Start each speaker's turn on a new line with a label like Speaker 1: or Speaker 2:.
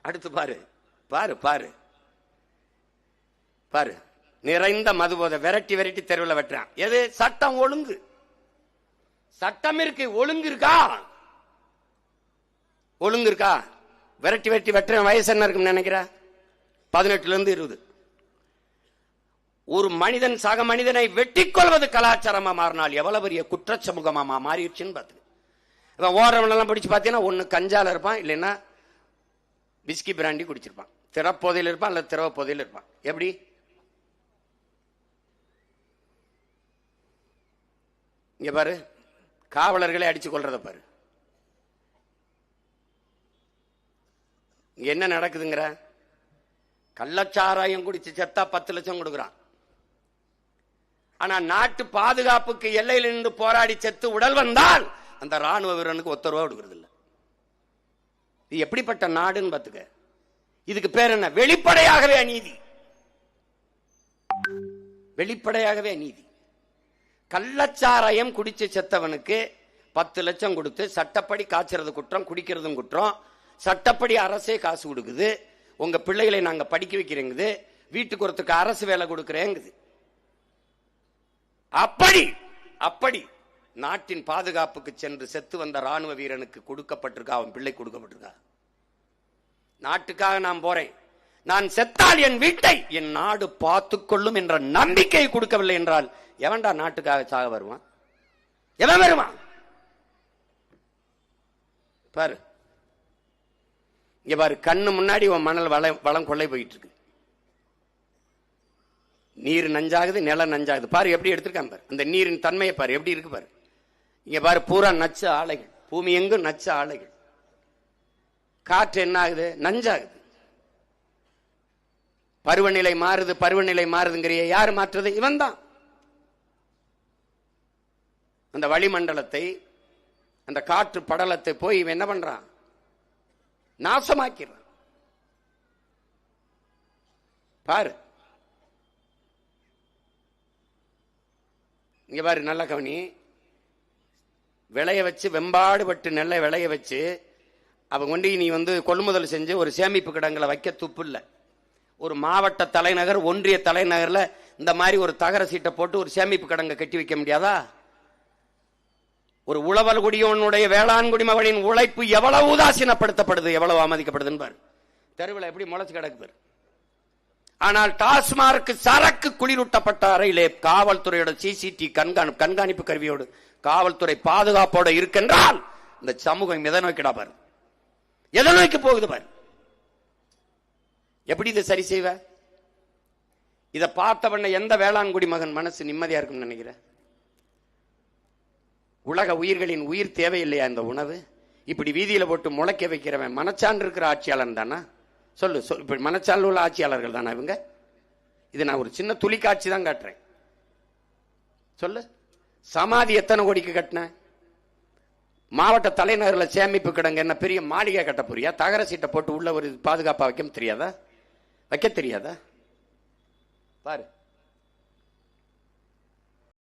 Speaker 1: அடுத்து பாரு பாரு பாரு பாரு, நிறைந்த மதுபோதை விரட்டி விரட்டி தெருவில் வெட்டுறான். எது? சட்டம் ஒழுங்கு. சட்டம் இருக்கு, ஒழுங்கு இருக்கா? ஒழுங்கு இருக்கா? விரட்டி விரட்டி வெட்டுற வயசு என்ன இருக்குன்னு நினைக்கிற? 18 to 20. ஒரு மனிதன் சக மனிதனை வெட்டிக் கொள்வது கலாச்சாரமா மாறினால் எவ்வளவு பெரிய குற்றச்சமூகமா மாறிடுச்சுன்னு பார்த்து. இவன் ஓரவனெல்லாம் படிச்சு பார்த்தீங்கன்னா ஒன்னு கஞ்சால இருப்பான், இல்லைன்னா விஸ்கி பிராண்டி குடிச்சிருப்பான். திறப்போதையில் இருப்பான், அல்ல திரவ போதையில் இருப்பான். எப்படி? இங்க பாரு, காவலர்களை அடிச்சு கொள்றத பாரு. இங்க என்ன நடக்குதுங்கிற? கள்ளச்சாராயம் குடிச்சு செத்தா 10 லட்சம் கொடுக்குறான். ஆனா நாட்டு பாதுகாப்புக்கு எல்லையில் இருந்து போராடி செத்து உடல் வந்தால் அந்த ராணுவ வீரனுக்கு 1 ரூபா கொடுக்கறது இல்லை. இது எப்படிப்பட்ட நாடுன்னு பாத்துக்க. இதுக்கு பேர் என்ன? வெளிப்படையாகவே அநீதி. வெளிப்படையாகவே அநீதி. கள்ளச்சாராயம் குடிச்சு செத்தவனுக்கு 10 லட்சம் கொடுத்து சட்டப்படி காய்ச்சறது குற்றம், குடிக்கிறதும் குற்றம். சட்டப்படி அரசே காசு கொடுக்குது. உங்க பிள்ளைகளை நாங்க படிக்க வைக்கிறேங்குது, வீட்டுக்கு ஒருத்துக்கு அரசு வேலை கொடுக்கிறேங்குது. அப்படி அப்படி நாட்டின் பாதுகாப்புக்கு சென்று செத்து வந்த ராணுவ வீரனுக்கு கொடுக்கப்பட்டிருக்கா? அவன் பிள்ளை கொடுக்கப்பட்டிருக்கா? நாட்டுக்காக நான் போறேன், நான் செத்தால் என் வீட்டை என் நாடு பார்த்துக் கொள்ளும் என்ற நம்பிக்கை கொடுக்கவில்லை என்றால் எவன்டா நாட்டுக்காக சாக வருவான்? எவன் வருவான்? பாரு, இங்க பாரு, கண்ணு முன்னாடி உன் மணல் வளம் கொள்ளை போயிட்டு இருக்கு. நீர் நஞ்சாகுது, நிலம் நஞ்சாகுது. பாரு எப்படி எடுத்திருக்கான் பாரு. அந்த நீரின் தன்மையை பாரு எப்படி இருக்கு பாரு. இங்க பாரு, பூரா நச்சு ஆலைகள், பூமி எங்கும் நச்சு ஆலைகள். காற்று என்ன ஆகுது? நஞ்சாகுது. பருவநிலை மாறுது, பருவநிலை மாறுதுங்கிற யாரு மாற்றுறது? இவன் தான். அந்த வளிமண்டலத்தை, அந்த காற்று படலத்தை போய் இவன் என்ன பண்றான்? நாசமாக்கிறான். பாரு, இங்க பாரு, நல்ல கவனி. விளைய வச்சு, வெம்பாடுபட்டு நெல்லை விளைய வச்சு அவங்க கொண்டு நீ கொள்முதல் செஞ்சு ஒரு சேமிப்பு கிடங்களை வைக்க துப்பு இல்லை. ஒரு மாவட்ட தலைநகர், ஒன்றிய தலைநகர்ல இந்த மாதிரி ஒரு தகர சீட்டை போட்டு ஒரு சேமிப்பு கிடங்க கட்டி வைக்க முடியாதா? ஒரு உழவர் குடியோனுடைய வேளாண் குடிமகனின் உழைப்பு எவ்வளவு உதாசீனப்படுத்தப்படுது, எவ்வளவு அவமதிக்கப்படுதுன்னு பாரு. தெருவில் எப்படி முளைச்சு கிடக்கு. ஆனால் டாஸ்மார்க் சரக்கு குளிரூட்டப்பட்ட அறையிலே காவல்துறையோட சிசிடி கண்காணிப்பு கருவியோடு காவல்துறை பாதுகாப்போட இருக்கின்றால் இந்த சமூகம் எதை நோக்கிடா பாரு, எதை நோக்கி போகுது பாரு. எப்படி இதை சரி செய்வ? இதை பார்த்தவன எந்த வேளாண் குடிமகன் மனசு நிம்மதியா இருக்கும்னு நினைக்கிற? உலக உயிர்களின் உயிர் தேவையில்லையா இந்த உணவு? இப்படி வீதியில போட்டு முளைக்க வைக்கிறவன் மனச்சான்று இருக்கிற ஆட்சியாளன் தானா? சொல்லு. இப்படி மனச்சான்று உள்ள ஆட்சியாளர்கள் தானா இவங்க? இது நான் ஒரு சின்ன துளி காட்சி தான் காட்டுறேன். சொல்லு. சமாதி எத்தனை கோடிக்கு கட்டின? மாவட்ட தலைநகரில் சேமிப்பு கிடங்க என்ன பெரிய மாளிகை கட்ட போறியா? தகர சீட்டை போட்டு உள்ள ஒரு பாதுகாப்பா வைக்க தெரியாதா? வைக்க தெரியாதா? பாரு.